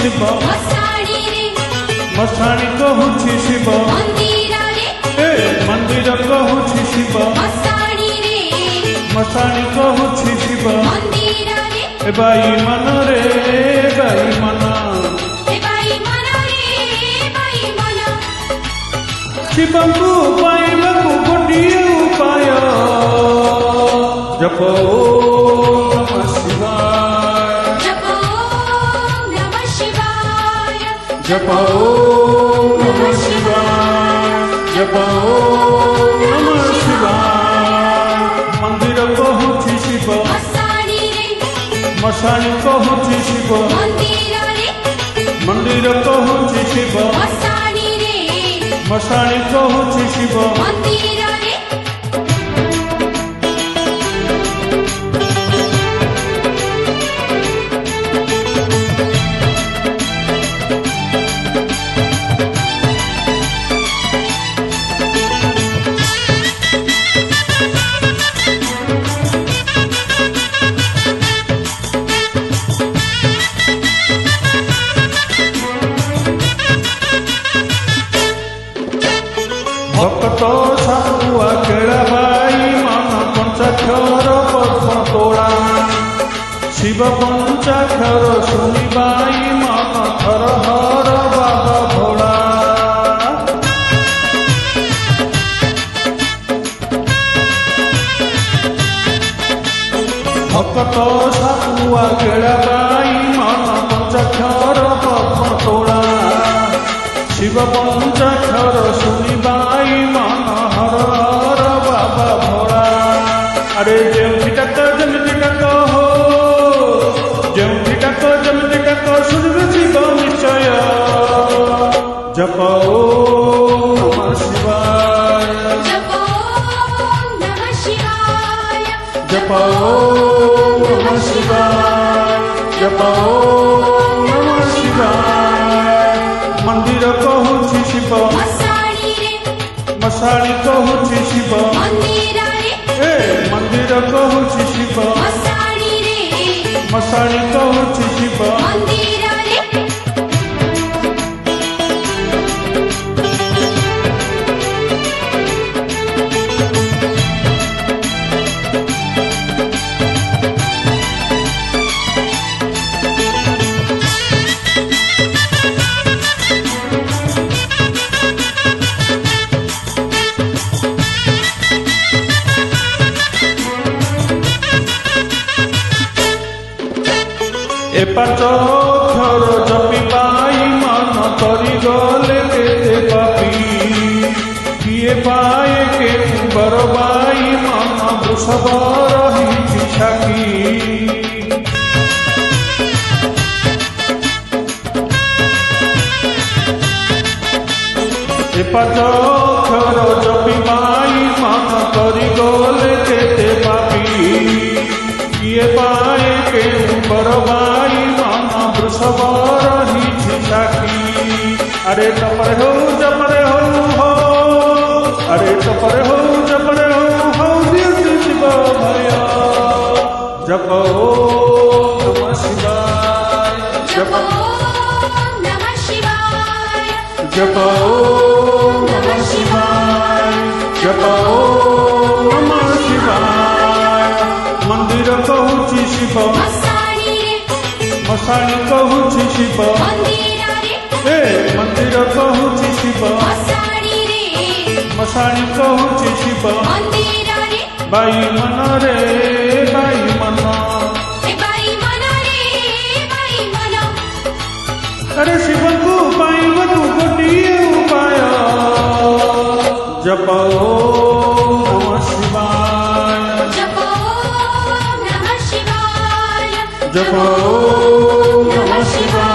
ଶିବ ମଶାଣି କହୁଛି ଶିବ ମନ୍ଦିର କହୁଛି ଶିବ ମଶାଣି କହୁଛି ଶିବ ଏ ବାଇ ମନରେ ବାଇ ମନ ଶିବଙ୍କୁ ପାଇବାକୁ ଗୋଟିଏ ଉପାୟ ଜପ ଓମ୍ ନମଃ ଶିବାୟ ଜପ ଓମ୍ ନମଃ ଶିବାୟ ଜପ ଓମ୍ ନମଃ ଶିବାୟ ମନ୍ଦିର କହୁଛି ଶିବ ମଶାଣି କହୁଛି ଶିବ ମନ୍ଦିର କହୁଛି ଶିବ ମଶାଣି କହୁଛି ଶିବ ভক্ত সাপুয়া কেড়া ভাই মন পঞ্চাক্ষর পদ্ম তোড়া শিব পঞ্চাক্ষর শুনিবাই মন থর হর বাবা ভোড়া ভক্ত সাপুয়া কেড়া ভাই মন পঞ্চাক্ষর পদ্ম তোড়া শিব পঞ্চাক্ষর শুনিবাই মন হর হর বাবা ভোড়া আরে যেমতি ডাক যেমতি ডাক হো যেমতি ডাক যেমতি ডাক শুনবে শিব নিশ্চয় জপ ওম নমঃ শিবায় জপ ওম নমঃ শিবায় জপ ওম নমঃ শিবায় জপ ওম নমঃ শিবায় মন্দির কহুছি শিব মশাଣି কহুছি শিব মন্দির কহুছি শিব মশাଣି কহুছি শিব এ পাঁচ অক্ষর জপি পাই মন করি গলে কেতে পাপি কিয়ে পায়ে কে বরবাই মন বৃষভ রহিছি সাক্ষী এ পাঁচ অক্ষর জপি পাই মন করি গলে কেতে পাপি কিয়ে পায়ে কে বরবাই মন বৃষভ রহিছি সাক্ষী আরে তপরে হো জপরে হো আরে তপরে হো জপরে হো দিয়েছি শিব ভয় জপ ওম নমঃ শিবায় জপ ওম নমঃ শিবায় জপ ওম নমঃ শিবায় জপ ওম নমঃ শিবায় মন্দির কহুছি শিব মশাଣି কহুছি শিব মন্দির কহুছি শিব মশাଣି কহুছি শিব বাই মନରେ বাই মন আরে শিবଙ୍କୁ ପାଇବାକୁ ଗୋଟିଏ ଉପାୟ ଜପ ଓମ୍ ନମଃ ଶିବାୟ ଜପ ଓମ୍ ନମଃ ଶିବାୟ